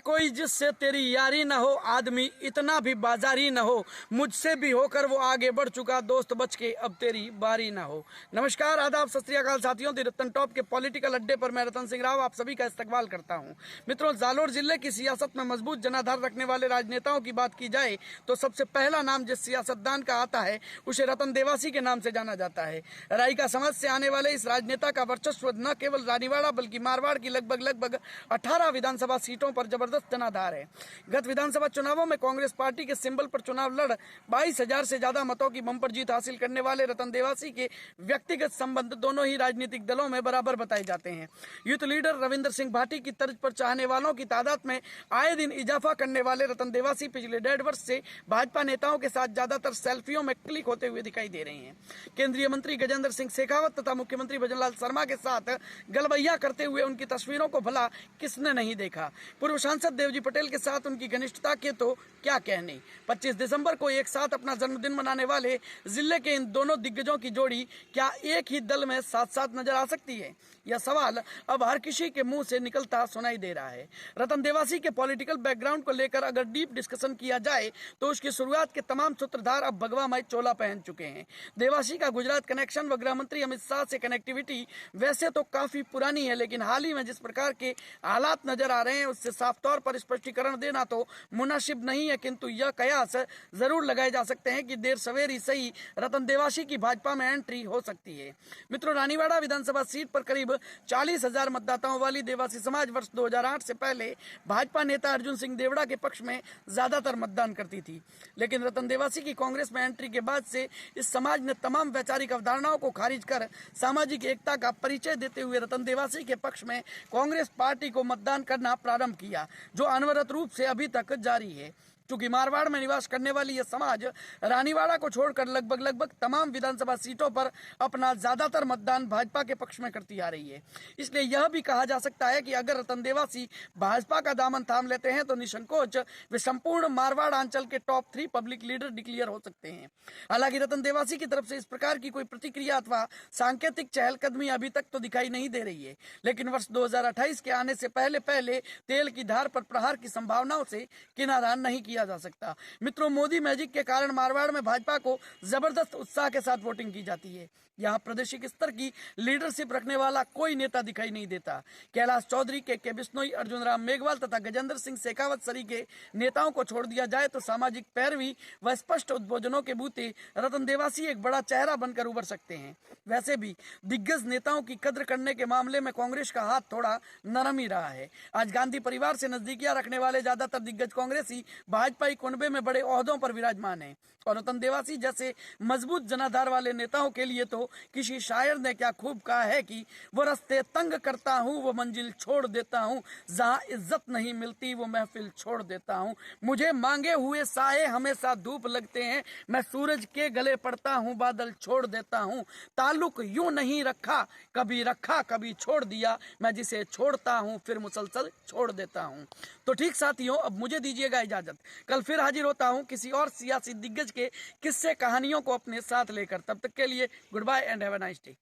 कोई जिससे तेरी यारी न हो, आदमी इतना भी बाजारी न हो, मुझसे भी होकर वो आगे बढ़ चुका, दोस्त बच के अब तेरी बारी न हो। नमस्कार, आदाब, सत श्री अकाल साथियों। दी रतन टॉप के पॉलिटिकल अड्डे पर मैं रतन सिंह राव आप सभी का इस्तकबाल करता हूं। मित्रों, जालोर जिले की सियासत में मजबूत जनाधार रखने वाले राजनेताओं की बात की जाए तो सबसे पहला नाम जिस सियासतदान का आता है उसे रतन देवासी के नाम से जाना जाता है। रायका समाज से आने वाले इस राजनेता का वर्चस्व न केवल रानीवाड़ा बल्कि मारवाड़ की लगभग 18 विधानसभा सीटों पर जबरदस्त जनाधार है। गत विधानसभा चुनावों में कांग्रेस पार्टी के सिंबल पर चुनाव लड़ 22,000 से ज्यादा मतों की बंपर जीत हासिल करने वाले रतन देवासी के व्यक्तिगत संबंध दोनों ही राजनीतिक दलों में बराबर बताए जाते हैं। यूथ लीडर रविंद्र सिंह भाटी की तर्ज पर चाहने वालों की तादाद में आए दिन इजाफा करने वाले रतन देवासी पिछले 1.5 वर्ष से भाजपा नेताओं के साथ ज्यादातर सेल्फियों में क्लिक होते हुए दिखाई दे रहे हैं। केंद्रीय मंत्री गजेंद्र सिंह शेखावत तथा मुख्यमंत्री भजनलाल शर्मा के साथ गलबैया करते हुए उनकी तस्वीरों को भला किसने नहीं देखा। पूर्व सांसद देवजी पटेल के साथ उनकी घनिष्ठता के तो क्या कहने। 25 दिसंबर को एक साथ अपना जन्मदिन मनाने वाले जिले के इन दोनों दिग्गजों की जोड़ी क्या एक ही दल में साथ साथ नजर आ सकती है? यह सवाल अब हर किसी के मुंह से निकलता सुनाई दे रहा है। रतन देवासी के पॉलिटिकल बैकग्राउंड को लेकर अगर डीप डिस्कशन किया जाए तो उसकी शुरुआत के तमाम सूत्रधार अब भगवामय चोला पहन चुके हैं। देवासी का गुजरात कनेक्शन व गृह मंत्री अमित शाह से कनेक्टिविटी वैसे तो काफी पुरानी है, लेकिन हाल ही में जिस प्रकार के हालात नजर आ रहे हैं उससे साफ तौर पर स्पष्टीकरण देना तो मुनासिब नहीं है, किंतु यह कयास जरूर लगाए जा सकते हैं कि देर सवेर ही सही रतन देवासी की भाजपा में एंट्री हो सकती है। मित्रों, रानीवाड़ा विधानसभा सीट पर करीब 40,000 मतदाताओं वाली देवासी समाज वर्ष 2008 से पहले भाजपा नेता अर्जुन सिंह देवड़ा के पक्ष में ज्यादातर मतदान करती थी, लेकिन रतन देवासी की कांग्रेस में एंट्री के बाद से इस समाज ने तमाम वैचारिक अवधारणाओं को खारिज कर सामाजिक एकता का परिचय देते हुए रतन देवासी के पक्ष में कांग्रेस पार्टी को मतदान करना प्रारंभ किया, जो अनवरत रूप से अभी तक जारी है। चूंकि मारवाड़ में निवास करने वाली यह समाज रानीवाड़ा को छोड़कर लगभग तमाम विधानसभा सीटों पर अपना ज्यादातर मतदान भाजपा के पक्ष में करती आ रही है, इसलिए यह भी कहा जा सकता है कि अगर रतन देवासी भाजपा का दामन थाम लेते हैं तो निसंकोच वे संपूर्ण मारवाड़ अंचल के टॉप 3 पब्लिक लीडर डिक्लेयर हो सकते हैं। हालांकि रतन देवासी की तरफ से इस प्रकार की कोई प्रतिक्रिया अथवा सांकेतिक चहलकदमी अभी तक तो दिखाई नहीं दे रही है, लेकिन वर्ष 2028 के आने से पहले तेल की धार पर प्रहार की संभावनाओं से किनारा नहीं किया जा सकता। मित्रों, मोदी मैजिक के कारण मारवाड़ में भाजपा को जबरदस्त उत्साह के साथ वोटिंग की जाती है। यहाँ प्रादेशिक स्तर की लीडरशिप रखने वाला कोई नेता दिखाई नहीं देता। कैलाश चौधरी, के बिश्नोई, अर्जुन राम मेघवाल तथा गजेंद्र सिंह शेखावत सरी के नेताओं को छोड़ दिया जाए तो सामाजिक पैरवी व स्पष्ट उद्बोधनों के बूते रतन देवासी एक बड़ा चेहरा बनकर उभर सकते हैं। वैसे भी दिग्गज नेताओं की कद्र करने के मामले में कांग्रेस का हाथ थोड़ा नरम ही रहा है। आज गांधी परिवार से नजदीकियां रखने वाले ज्यादातर दिग्गज कांग्रेसी भाजपाई कुनबे में बड़े ओहदों पर विराजमान है, और रतन देवासी जैसे मजबूत जनाधार वाले नेताओं के लिए तो किसी शायर ने क्या खूब कहा है कि वो रास्ते तंग करता हूँ, वो मंजिल छोड़ देता हूँ, जहाँ इज्जत नहीं मिलती वो महफिल छोड़ देता हूँ, मुझे मांगे हुए साए हमेशा धूप लगते हैं, मैं सूरज के गले पड़ता हूँ, बादल छोड़ देता हूँ, ताल्लुक यूं नहीं रखा कभी छोड़ दिया, मैं जिसे छोड़ता हूँ फिर मुसलसल छोड़ देता हूँ। तो ठीक साथियों, अब मुझे दीजिएगा इजाजत। कल फिर हाजिर होता हूँ किसी और सियासी दिग्गज के किस्से कहानियों को अपने साथ लेकर। तब तक के लिए goodbye and have a nice day.